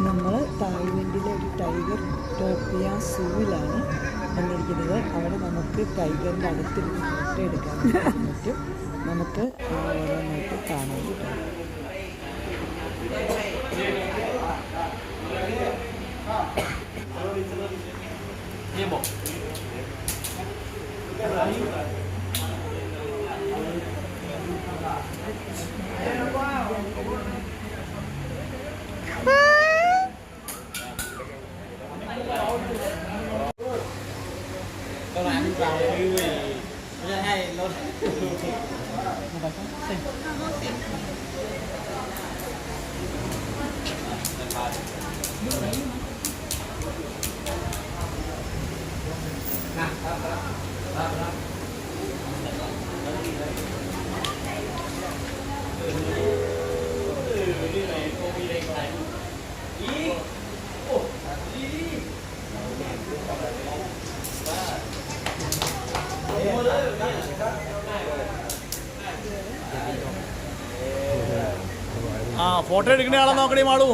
നമ്മൾ തായ്ലൻഡിലെ ഒരു ടൈഗർ ടോപ്പിയ സൂവിലാണ് വന്നിരിക്കുന്നത്. അവിടെ നമുക്ക് ടൈഗറിൻ്റെ അടുത്തിരുന്ന് ഫോട്ടോ എടുക്കാൻ പറ്റും. നമുക്ക് ഓരോന്നായിട്ട് കാണാൻ പറ്റും. ഫോട്ടോ എടുക്കുന്ന ആളെ നോക്കണേ മാളൂ.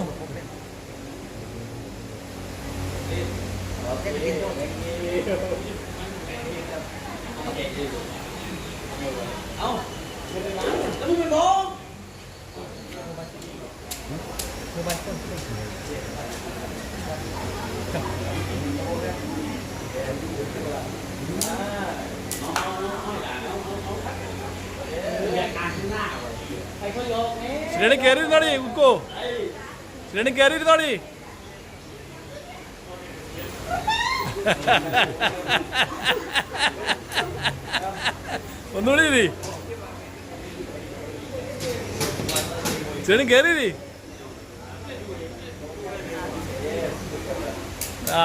ശ്രീണി കയറിയിരുന്നാടി ഉക്കോ, ശ്രീണി കയറിയിരുന്നാടി. ഒന്നുകൂടി ഇരി, ശ്രീണി കയറി. ആ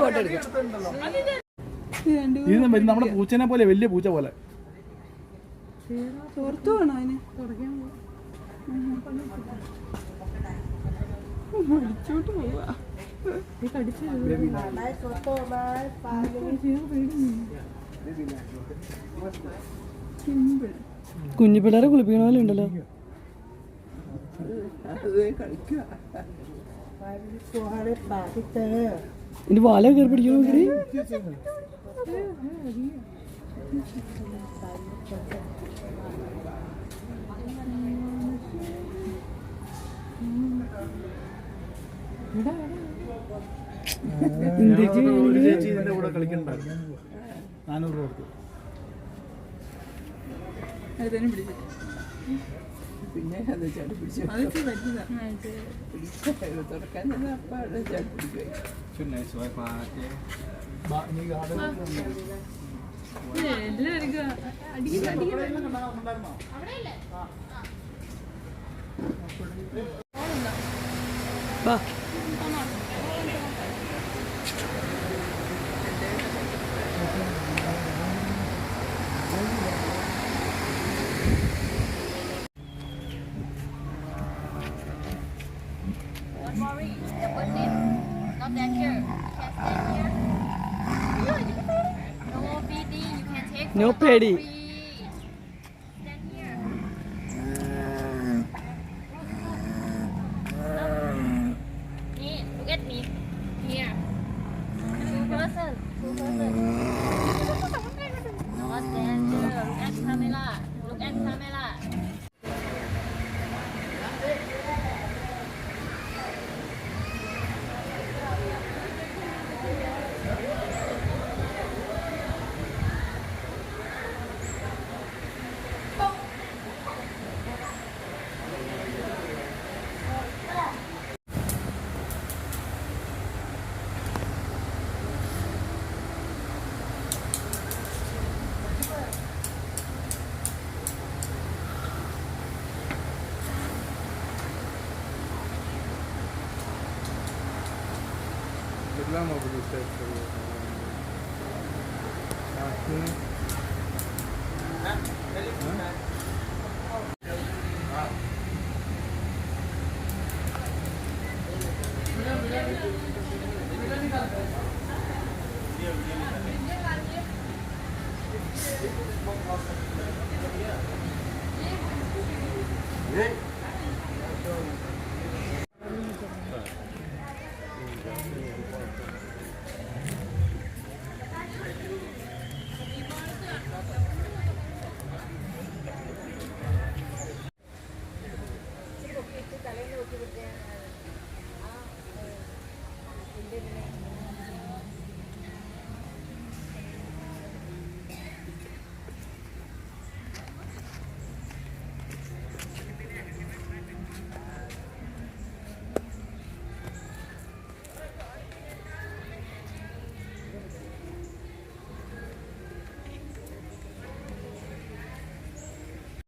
ഫോട്ടോ എടുക്കാം. ഇത് നമ്മുടെ പൂച്ചനെ പോലെ, വലിയ പൂച്ച പോലെ. പുറത്തു വേണോ അതിന് അടിച്ചോട്ട് പോവാ. കുഞ്ഞു പിള്ളേരെ കുളിപ്പിക്കണ പോലെ ഉണ്ടല്ലോ. ഇനി വാല കയറി പിടിക്കണോ? ഇതിന്റെ കൂടെ കളിക്കണ്ടായിരുന്നു. 400 രൂപ കൊടുത്തു. പിന്നെ അത് ചാടി പിടിച്ചു തുടക്കാൻ അപ്പാടെ ചാടി പിടിച്ചു. No petty. Look at me. Here. Two person. Not danger. Look at camera. Look at camera. Bydla mogu też.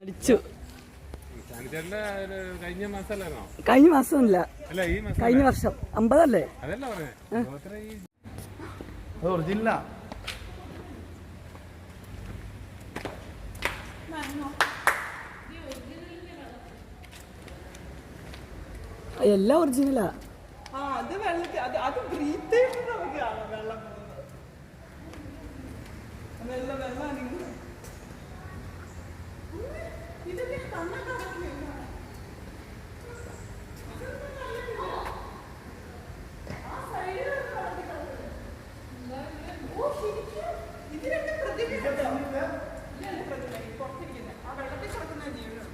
അടിച്ചു. കഴിഞ്ഞ മാസമല്ലായിരുന്നോ? കഴിഞ്ഞ മാസമല്ല, അല്ല ഈ മാസം, കഴിഞ്ഞ വർഷം 50 അല്ലേ? അതല്ല പറഞ്ഞത് ഒറിജിനലാ. എല്ലാം ഒറിജിനലാ. അത് വെള്ളത്തിൽ അത് ബ്രീത്ത് ചെയ്തിട്ട് നമുക്ക് കാണാം വെള്ളം വെള്ളം ഇതൊക്കെ കണ്ണൊക്കെ ഇതിനൊക്കെ പ്രതിബിംബം പുറത്തിരിക്കുന്നത് ആ വെള്ളത്തിൽ കിടക്കുന്ന ജീവിതം.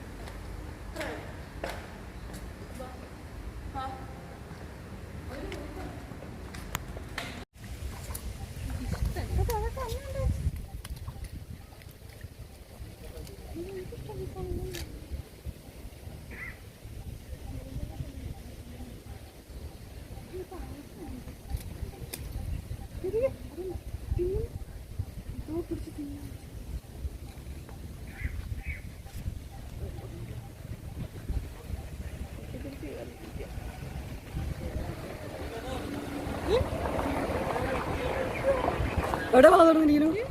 എവിടെ വെള്ളം തുടങ്ങിയിരിക്കുന്നു?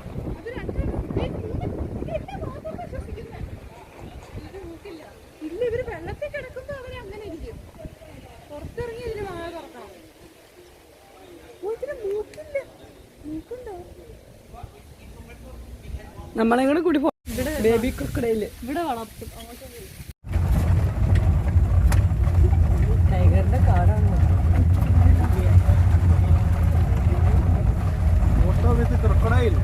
ഇല്ല, ഇവര് വെള്ളത്തിൽ കിടക്കുമ്പോ അവരെ അങ്ങനെ ഇരിക്കും. പുറത്തിറങ്ങി ഇതിന് വാഴ തുറക്കണം. ഇതിന് മൂക്കില്ല. മൂക്കുണ്ടോ? നമ്മളെ കൂടെ കൂടി ബേബി ക്രൊക്കഡൈല് ഇവിടെ വളർത്തും. ടൈഗറിന്റെ കാടാണ്. Photo with crocodile.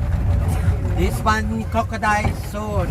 This one crocodile soon.